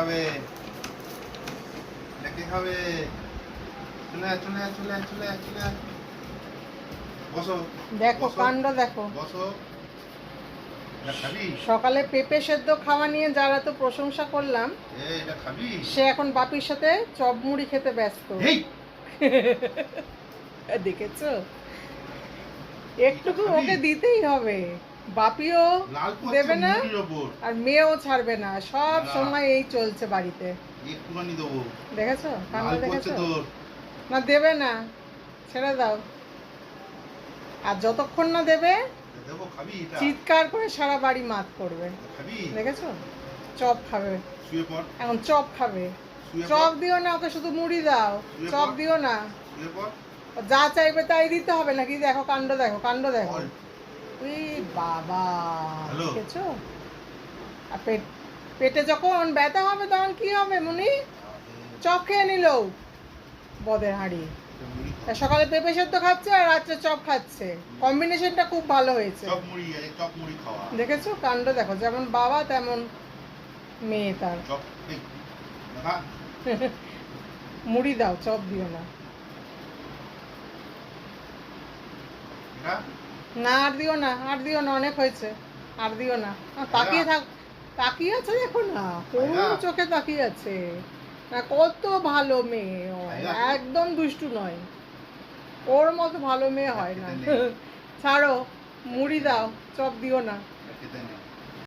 খাবে এটা কে খাবে চলে আয়, চলে আয়, চলে আয়, চলে আয়, চলে আয়। বসো দেখো বসো, কাণ্ড দেখো। বসো এটা খাবি সকালে পেঁপে সেদ্ধ খাওয়া নিয়ে যারা তো প্রশংসা করলাম, এটা খাবি সে এখন বাপির সাথে চপ মুড়ি খেতে ব্যস্ত। এই দেখেছো, একটুকু খাবি? ওকে দিতেই হবে। বাপিও লাল পড়ছে দেবে না মুড়ির ওপর আর মেয়েও ছাড়বে না, সব না। সময় এই চলছে বাড়িতে। একটুখানি দেবো দেখেছো কাণ্ড লাল পড়ছে দেখেছো? তোর না দেবে না, ছেড়ে দাও। আর যতক্ষণ না দেবে দেবো খাবি এটা চিৎকার করে সারা বাড়ি মাত করবে। খাবি দেখেছো, চপ খাবে শুয়ে পড় এখন, চপ খাবে। শুয়ে চপ পড় দিও না ওকে, শুধু মুড়ি দাও, শুয়ে চপ পড়। দিও না। শুয়ে পড় ও যা চাইবে তাই দিতে হবে নাকি? দেখো কাণ্ড দেখো, কাণ্ড দেখো। বল। উই বাবা, হ্যালো। দেখেছো? আর পেটে যখন ব্যথা হবে তখন কি হবে মুনি? চপ খেয়ে নিল বদের হাঁড়ি। এটা মুড়ি খা। তা সকালে পেঁপে সেদ্ধ খাচ্ছে আর রাত্রে চপ খাচ্ছে, কম্বিনেশনটা খুব ভালো হয়েছে। চপ মুড়ি এই চপ মুড়ি খাওয়া দেখেছো কাণ্ড দেখো, যেমন বাবা তেমন মেয়ে তার। চপ এই দেখা মুড়ি দাও, চপ দিও না। এটা না আর দিও না, আর দিও না, অনেক হয়েছে, আর দিও না। তাকিয়ে থাক, তাকিয়ে আছে দেখো না, করুণ চোখে তাকিয়ে আছে। না, কত ভালো মেয়ে ও, একদম দুষ্টু নয়, ওর মতো ভালো মেয়ে হয় না। ছাড়ো, মুড়ি দাও, চপ দিও না। এটা খেতে নে